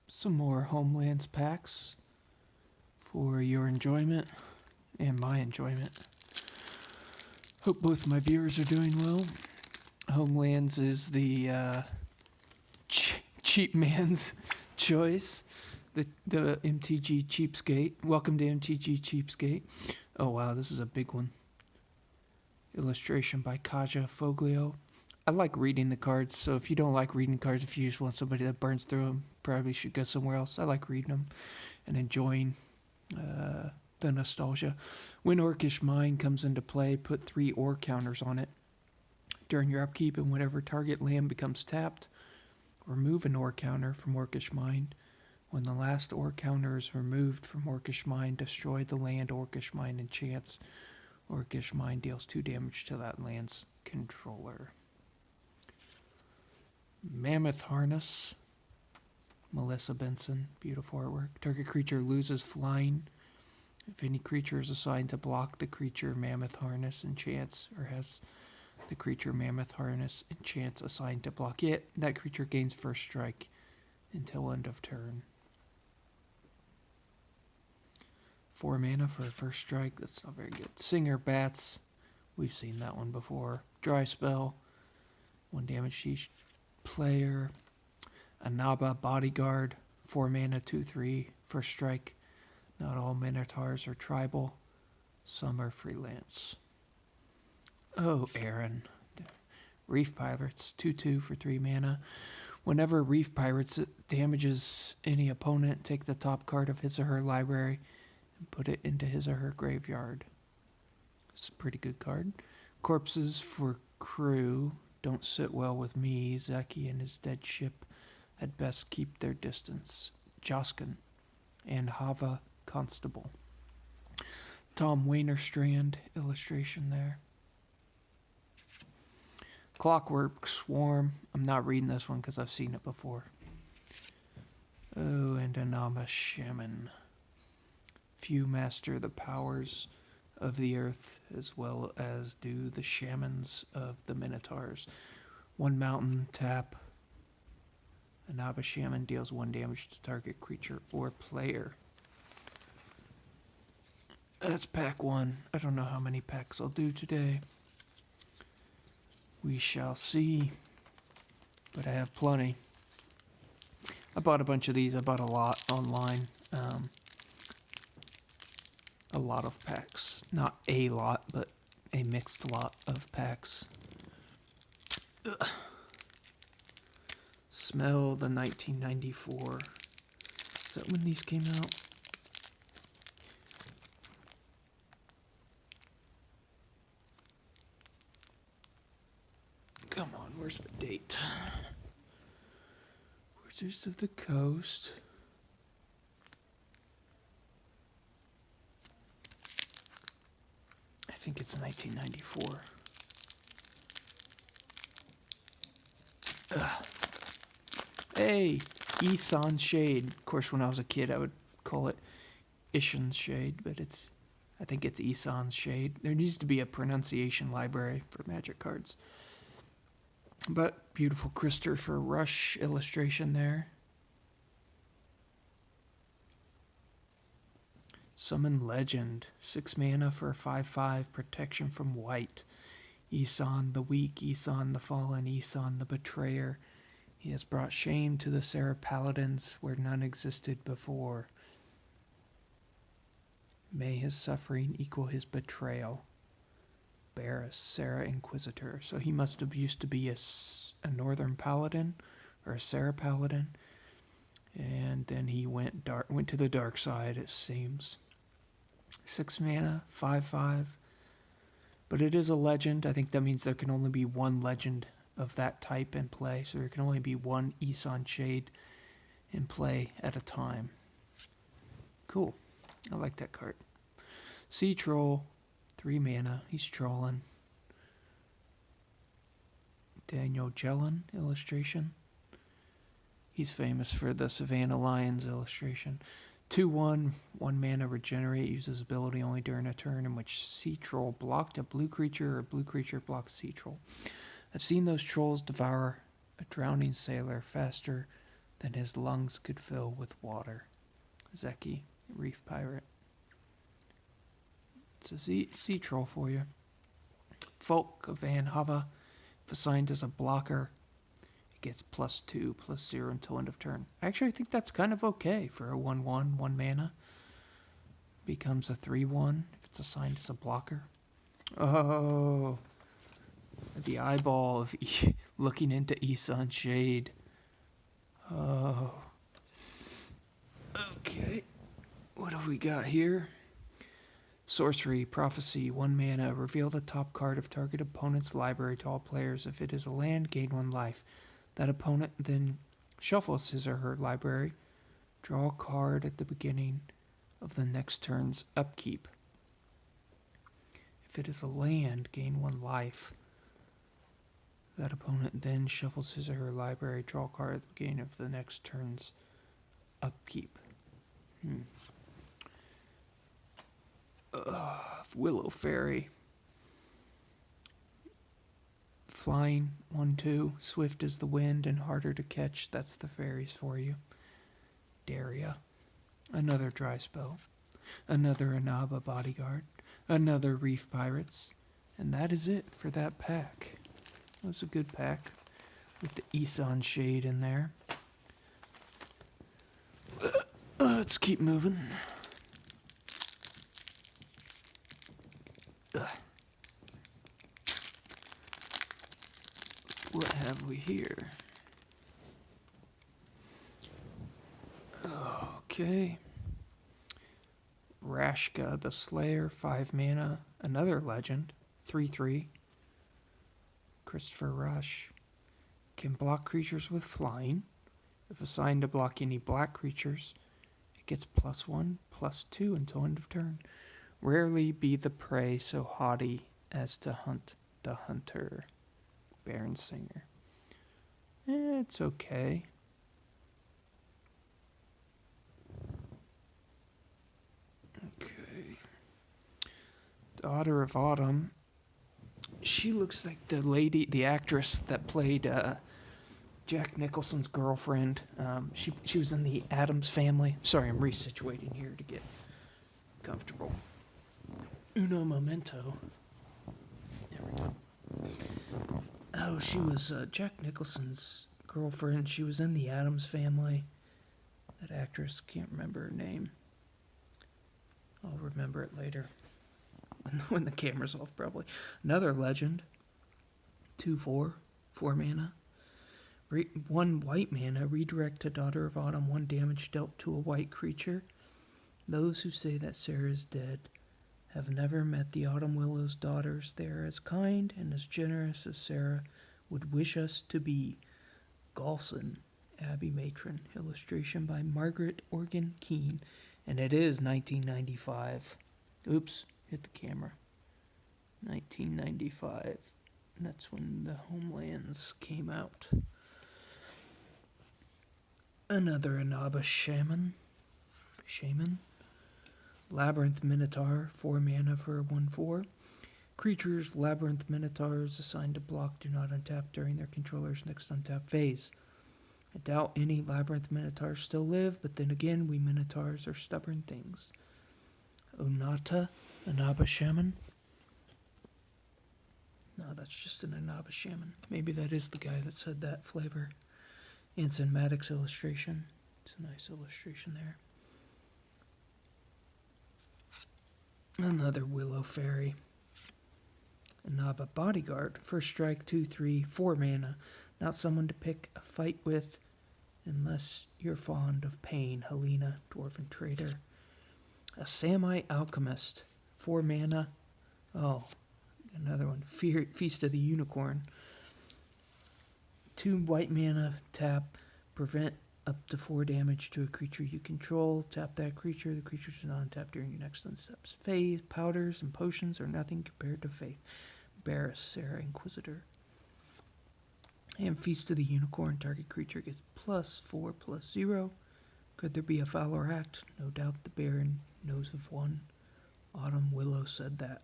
some more Homelands packs for your enjoyment and my enjoyment. Hope both my viewers are doing well. Homelands is the cheap man's choice. The MTG Cheapskate. Welcome to MTG Cheapskate. Oh wow, this is a big one. Illustration by Kaja Foglio. I like reading the cards, so if you don't like reading cards, if you just want somebody that burns through them, probably should go somewhere else. I like reading them and enjoying the nostalgia. When Orcish Mine comes into play, put 3 ore counters on it during your upkeep, and whenever target land becomes tapped, remove an ore counter from Orcish Mine. When the last ore counter is removed from Orcish Mine, destroy the land Orcish Mine enchants. Orcish Mine deals 2 damage to that land's controller. Mammoth Harness. Melissa Benson. Beautiful artwork. Target creature loses flying. If any creature is assigned to block the creature Mammoth Harness enchants, or has the creature Mammoth Harness enchants assigned to block it, that creature gains first strike until end of turn. 4 mana for a first strike. That's not very good. Singer Bats. We've seen that one before. Dry Spell. 1 damage to each player. Anaba Bodyguard. 4 mana, 2/3. First strike. Not all Minotaurs are tribal. Some are freelance. Oh, Aaron. Reef Pirates. 2/2 for 3 mana. Whenever Reef Pirates damages any opponent, take the top card of his or her library and put it into his or her graveyard. It's a pretty good card. Corpses for crew don't sit well with me. Zeki and his dead ship had best keep their distance. Joskin and Hava Constable. Tom Waynerstrand illustration there. Clockwork Swarm. I'm not reading this one because I've seen it before. Oh, and Anama Shaman. Few master the powers of the earth as well as do the shamans of the Minotaurs. 1 mountain, tap. Anaba Shaman deals 1 damage to target creature or player. That's pack 1. I don't know how many packs I'll do today. We shall see. But I have plenty. I bought a bunch of these. I bought a lot online. A lot of packs. Not a lot, but a mixed lot of packs. Ugh. Smell the 1994. Is that when these came out? Come on, where's the date? Wizards of the Coast. I think it's 1994. Ugh. Hey, Isan Shade. Of course, when I was a kid, I would call it Ishan Shade, but I think it's Isan's Shade. There needs to be a pronunciation library for Magic cards. But beautiful Christopher Rush illustration there. Summon Legend. 6 mana for a 5/5 protection from white. Isan the weak, Isan the fallen, Isan the betrayer. He has brought shame to the Sarah Paladins where none existed before. May his suffering equal his betrayal. Barris, Sarah Inquisitor. So he must have used to be a Northern Paladin or a Sarah Paladin. And then he went to the dark side, it seems. 6 mana, 5/5. But it is a legend. I think that means there can only be 1 legend of that type in play. So there can only be 1 Isan Shade in play at a time. Cool. I like that card. Sea Troll. 3 mana. He's trolling. Daniel Jellin illustration. He's famous for the Savannah Lions illustration. 2/1, 1 mana regenerate, uses ability only during a turn in which Sea Troll blocked a blue creature or a blue creature blocked Sea Troll. I've seen those trolls devour a drowning sailor faster than his lungs could fill with water. Zeki, Reef Pirate. It's a sea troll for you. Folk of Van Hava, if assigned as a blocker, it gets +2/+0 until end of turn. Actually, I think that's kind of okay for a 1/1, 1 mana. Becomes a 3/1 if it's assigned as a blocker. Oh, the eyeball of looking into Isan Shade. Oh. Okay. What do we got here? Sorcery, Prophecy, 1 mana. Reveal the top card of target opponent's library to all players. If it is a land, gain 1 life. That opponent then shuffles his or her library. Draw a card at the beginning of the next turn's upkeep. If it is a land, gain 1 life. That opponent then shuffles his or her library. Draw a card at the beginning of the next turn's upkeep. Willow Fairy. Flying, 1/2. Swift as the wind and harder to catch. That's the fairies for you. Daria. Another dry spell. Another Inaba Bodyguard. Another Reef Pirates. And that is it for that pack. That was a good pack with the Isan Shade in there. Let's keep moving. What have we here? Okay. Rashka the Slayer, 5 mana. Another legend, 3/3. Christopher Rush. Can block creatures with flying. If assigned to block any black creatures, it gets +1/+2 until end of turn. Rarely be the prey so haughty as to hunt the hunter. Baron Singer. It's okay. Okay. Daughter of Autumn. She looks like the actress that played Jack Nicholson's girlfriend. She was in the Addams Family. Sorry, I'm resituating here to get comfortable. Uno momento. There we go. Oh, she was Jack Nicholson's girlfriend. She was in the Addams Family. That actress, can't remember her name. I'll remember it later. When the camera's off, probably. Another legend. 2/4, 4 mana. 1 white mana, redirect to Daughter of Autumn, 1 damage dealt to a white creature. Those who say that Sarah is dead have never met the Autumn Willow's daughters. They are as kind and as generous as Sarah would wish us to be. Galson, Abbey Matron. Illustration by Margaret Organ Keene. And it is 1995. Oops, hit the camera. 1995. That's when the Homelands came out. Another Inaba Shaman. Labyrinth Minotaur, 4 mana for a 1/4. Creatures Labyrinth Minotaurs assigned to block do not untap during their controller's next untap phase. I doubt any Labyrinth Minotaurs still live, but then again, we Minotaurs are stubborn things. Onata, Inaba Shaman. No, that's just an Inaba Shaman. Maybe that is the guy that said that flavor. Anson Maddox illustration. It's a nice illustration there. Another Willow Fairy. Inaba Bodyguard. First strike, 2/3, 4 mana. Not someone to pick a fight with unless you're fond of pain. Helena, Dwarven Trader. A Samite Alchemist. 4 mana. Oh, another one. Feast of the Unicorn. 2 white mana, tap, prevent up to 4 damage to a creature you control. Tap that creature. The creature does not untap during your next unsteps phase. Powders and potions are nothing compared to Faith. Barris, Sarah Inquisitor. And Feast of the Unicorn. Target creature gets +4/+0. Could there be a fouler act? No doubt the Baron knows of one. Autumn Willow said that.